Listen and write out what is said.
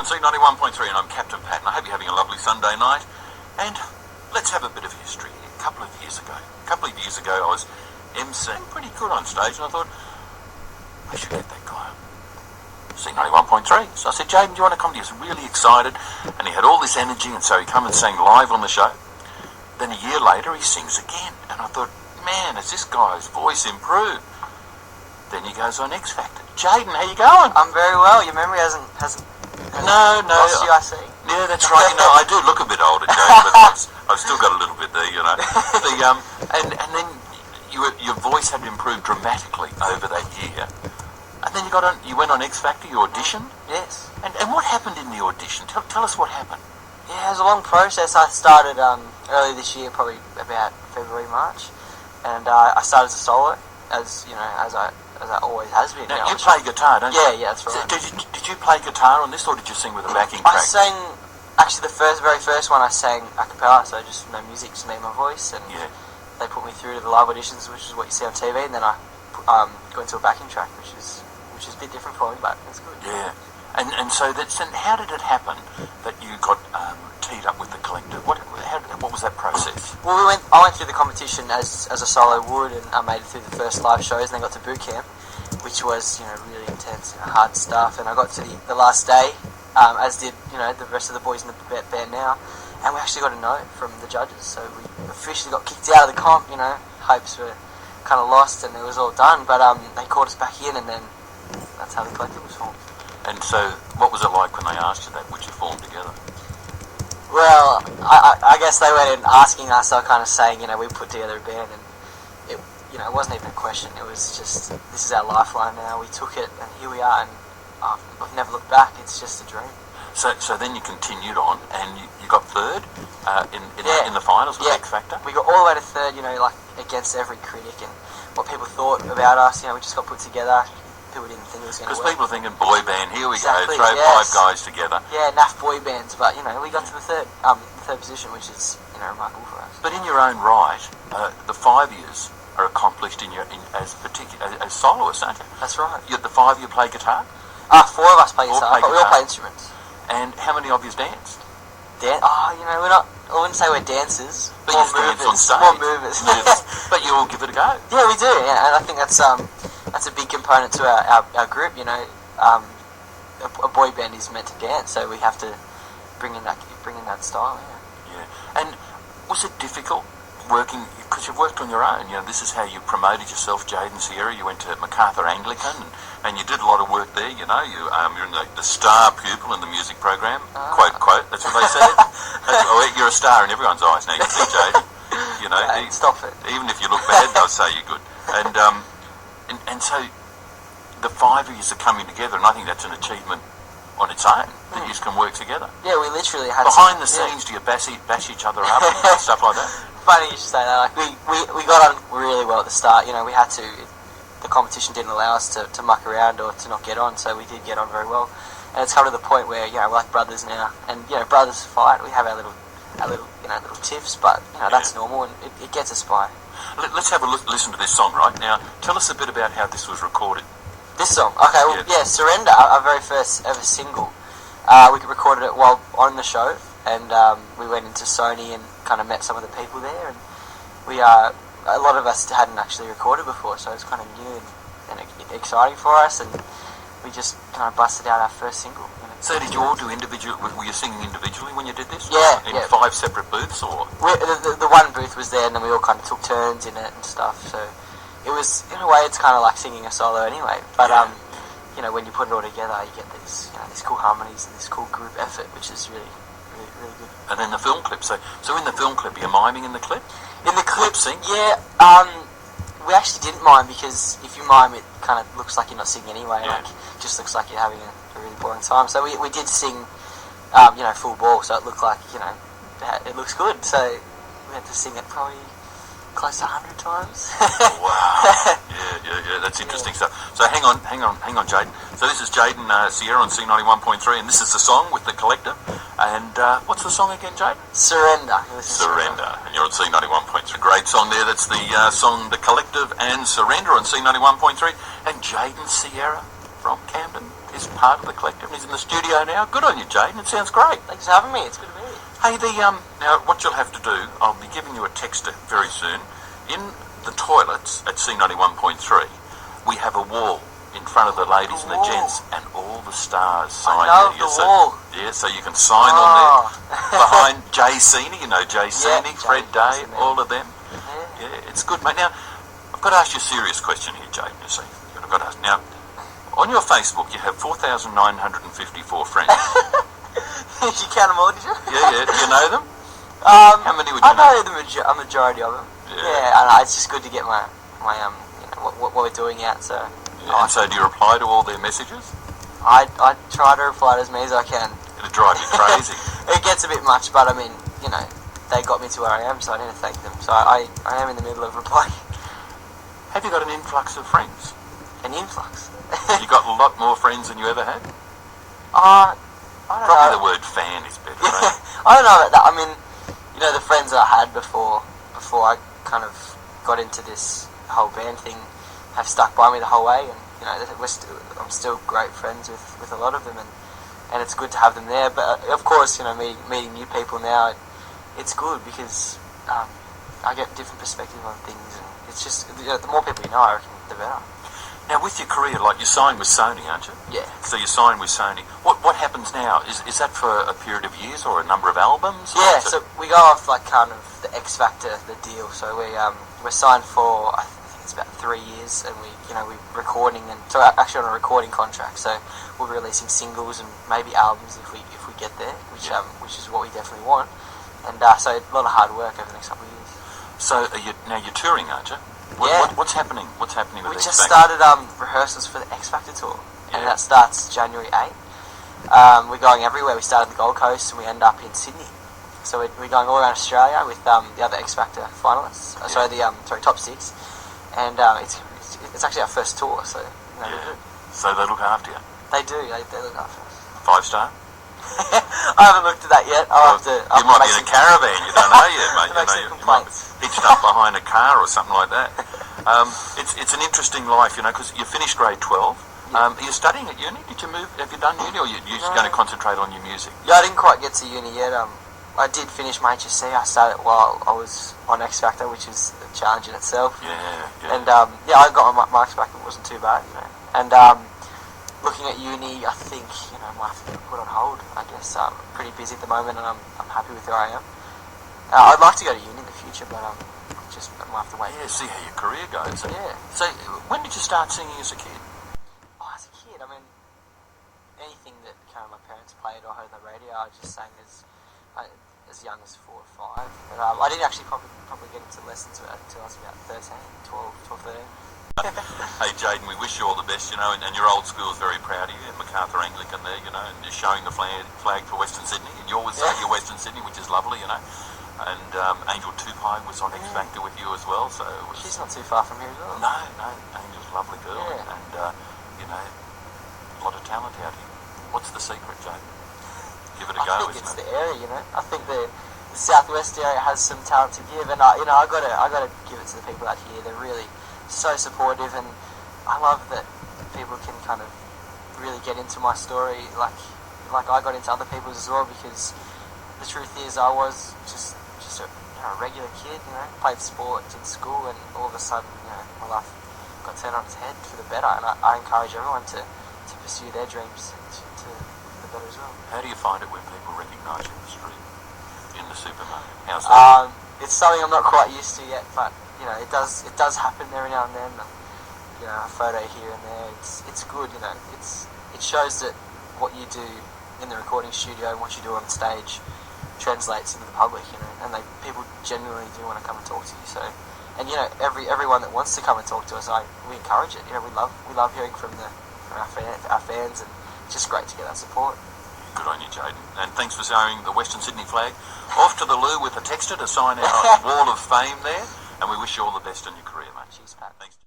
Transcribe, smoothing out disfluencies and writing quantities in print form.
on C91.3 and I'm Captain Pat, and I hope you're having a lovely Sunday night. And let's have a bit of history here. A couple of years ago I was emceeing pretty good on stage, and I thought, I should get that guy on C91.3. So I said, Jayden, do you want to come? He was really excited, and he had all this energy, and so he came and sang live on the show. Then a year later he sings again, and I thought, man, has this guy's voice improved? Then he goes on X Factor. Jayden, how you going? I'm very well. Your memory hasn't no. lost you, I see. Yeah, that's right. You know, I do look a bit older, Jayden, but I've still got a little bit there, you know. And then your voice had improved dramatically over that year. And then you went on X Factor, you auditioned? Yes. And what happened in the audition? Tell us what happened. Yeah, it was a long process. I started early this year, probably about February, March. And I started as a solo, as I always has been. Now, you play guitar, don't you? Yeah, that's right. Did you play guitar on this, or did you sing with a backing track? I sang, actually the very first one I sang a cappella, so just no music, just me and my voice, and they put me through to the live auditions, which is what you see on TV, and then I got into a backing track, which is a bit different for me, but it's good. Yeah, and so how did it happen that you got teed up with the Collective? What was that process? Well, I went through the competition as a solo would, and I made it through the first live shows, and then got to boot camp, which was really intense, hard stuff. And I got to the last day, as did the rest of the boys in the band now, and we actually got a note from the judges, so we officially got kicked out of the comp. Hopes were kind of lost, and it was all done. But they called us back in, and then that's how the Collective was formed. And so, what was it like when they asked you that? Would you form together? Well, I guess they weren't even asking us. They were kind of saying, we put together a band, and it wasn't even a question. It was just, this is our lifeline now. We took it, and here we are, and I've never looked back. It's just a dream. So then you continued on, and you got third in the finals with X Factor. We got all the way to third. Against every critic and what people thought about us. We just got put together. People didn't think it was going to work. Because people are thinking boy band, here we Exactly, go, throw five guys together. Yeah, naff boy bands, but we got to the third position, which is remarkable for us. But in your own right, the 5 years are accomplished as soloists, aren't you? That's right. The 5 you play guitar. 4 of us play guitar, but we all play instruments. And how many of you danced? We're not. I wouldn't say we're dancers. But you dance on stage. More movers. But you all give it a go. Yeah, we do. Yeah, and I think that's a big component to our group. A boy band is meant to dance, so we have to bring in that style. Yeah. And was it difficult working, because you've worked on your own? This is how you promoted yourself, Jayden Sierra. You went to MacArthur Anglican, and you did a lot of work there. You're in the star pupil in the music program. Quote. That's what they said. You're a star in everyone's eyes now. You see, Jayden. Stop it. Even if you look bad, they'll say you're good. And so the 5 years are coming together, and I think that's an achievement on its own, that you can work together. Yeah, we literally had behind the scenes. Do you bash each other up and stuff like that? Funny you should say that. We got on really well at the start. We had to. The competition didn't allow us to muck around or to not get on, so we did get on very well. And it's come to the point where we're like brothers now, and brothers fight. We have our little tiffs, but that's normal, and it gets us by. Let's have a listen to this song right now. Tell us a bit about how this was recorded. This song, okay. Well, Surrender, our very first ever single. We recorded it while on the show, and we went into Sony and kind of met some of the people there, and a lot of us hadn't actually recorded before, so it was kind of new and exciting for us, and we just kind of busted out our first single. So did you all do individual? Were you singing individually when you did this? Yeah. In 5 separate booths, or? The one booth was there, and then we all kind of took turns in it and stuff, so it was, in a way, it's kind of like singing a solo anyway, but when you put it all together, you get these cool harmonies and this cool group effort, which is really good. And then the film clip. So in the film clip, you're miming in the clip? In the clip, sing? Yeah. We actually didn't mime, because if you mime, it kind of looks like you're not singing anyway. Yeah. It just looks like you're having a really boring time. So we did sing, full ball. So it looked like it looks good. So we had to sing it probably close to 100 times. Wow. Yeah. That's interesting stuff. So hang on, Jayden. So this is Jayden Sierra on C91.3, and this is the song with the Collective. And what's the song again, Jayden? Surrender. Surrender. And you're on C91.3. Great song there. That's the song The Collective and Surrender on C91.3. And Jayden Sierra from Camden is is part of the collective and he's in the studio now. Good on you, Jayden. It sounds great. Thanks for having me. It's good to be here. Hey, now what you'll have to do, I'll be giving you a texter very soon. In the toilets at C913, we have a wall in front of the ladies and the gents, and all the stars sign I love there. the wall. Yeah, so you can sign on there. Behind Jay Seeney, you know Jay Seeney, Fred Day, all of them. Yeah, it's good, mate. Now, I've got to ask you a serious question here, Jayden, you see. I've got to ask. Now, on your Facebook, you have 4,954 friends. Did you count them all, did you? Yeah. Do you know them? How many would you know? I know a majority of them. Yeah. I know. It's just good to get my what we're doing out, so... Yeah, and so do you reply to all their messages? I try to reply to as many as I can. It'll drive you crazy. It gets a bit much, but I mean, they got me to where I am, so I need to thank them. So I am in the middle of replying. Have you got an influx of friends? An influx? You got a lot more friends than you ever had? I don't know. Probably the word fan is better, right? I don't know about that. I mean, the friends that I had before I kind of got into this whole band thing have stuck by me the whole way, and I'm still great friends with a lot of them, and it's good to have them there. But of course, meeting new people now, it's good because I get different perspective on things, and it's just the more people you know, I reckon, the better. Now, with your career, like you signed with Sony, aren't you? Yeah. So you signed with Sony. What happens now? Is that for a period of years or a number of albums? Yeah. So we go off like kind of the X Factor, the deal. So we're signed for it's about 3 years, and we're recording, and so actually on a recording contract. So we'll be releasing singles and maybe albums if we get there, which is what we definitely want. And so a lot of hard work over the next couple of years. So now you're touring, aren't you? What's happening? What's happening with We X just Factor? started rehearsals for the X Factor tour, and that starts January 8th. We're going everywhere. We start in the Gold Coast and we end up in Sydney. So we're going all around Australia with the other X Factor finalists. Top 6. And it's actually our first tour, so So they look after you. They do. They look after us. 5-star? I haven't looked at that yet. You might be in a caravan. You don't know yet, mate. You might be hitched up behind a car or something like that. It's an interesting life, because you finished grade 12. Are you studying at uni? Did you move? Have you done uni, or you're just going to concentrate on your music? Yeah, I didn't quite get to uni yet. I did finish my HSC. I started while I was on X Factor, which is a challenge in itself. Yeah. And I got my marks back. It wasn't too bad, And looking at uni, I think I might have to put on hold. I guess I'm pretty busy at the moment, and I'm happy with where I am. I'd like to go to uni in the future, but I might have to wait. Yeah, see how your career goes. Yeah. So when did you start singing as a kid? As a kid, I mean, anything that kind of my parents played or heard on the radio, I just sang as young as 4 or 5. But I didn't actually probably get into lessons until I was about 12, 13. Hey Jayden, we wish you all the best, and your old school is very proud of you, and MacArthur Anglican there, and you're showing the flag for Western Sydney, and you're with Western Sydney, which is lovely, And Angel Tupai was on X Factor with you as well, so she's not too far from here as well. No, Angel's a lovely girl, and a lot of talent out here. What's the secret, Jayden? Give it a go. I think it's the area, I think the southwest area has some talent to give, and I gotta give it to the people out here. They're really so supportive, and I love that people can kind of really get into my story, like I got into other people's as well, because the truth is I was just a regular kid, played sport in school, and all of a sudden, my life got turned on its head for the better, and I encourage everyone to pursue their dreams to the better as well. How do you find it when people recognise you in the street, in the supermarket? How's that? It's something I'm not quite used to yet, but it does happen every now and then. A photo here and there. It's good. It shows that what you do in the recording studio and what you do on stage translates into the public. And people genuinely do want to come and talk to you. So, and everyone that wants to come and talk to us, we encourage it. We love hearing from our fans, and it's just great to get that support. Good on you, Jayden. And thanks for showing the Western Sydney flag. Off to the loo with a texter to sign our wall of fame there. And we wish you all the best in your career, mate. Cheers, Pat. Thanks.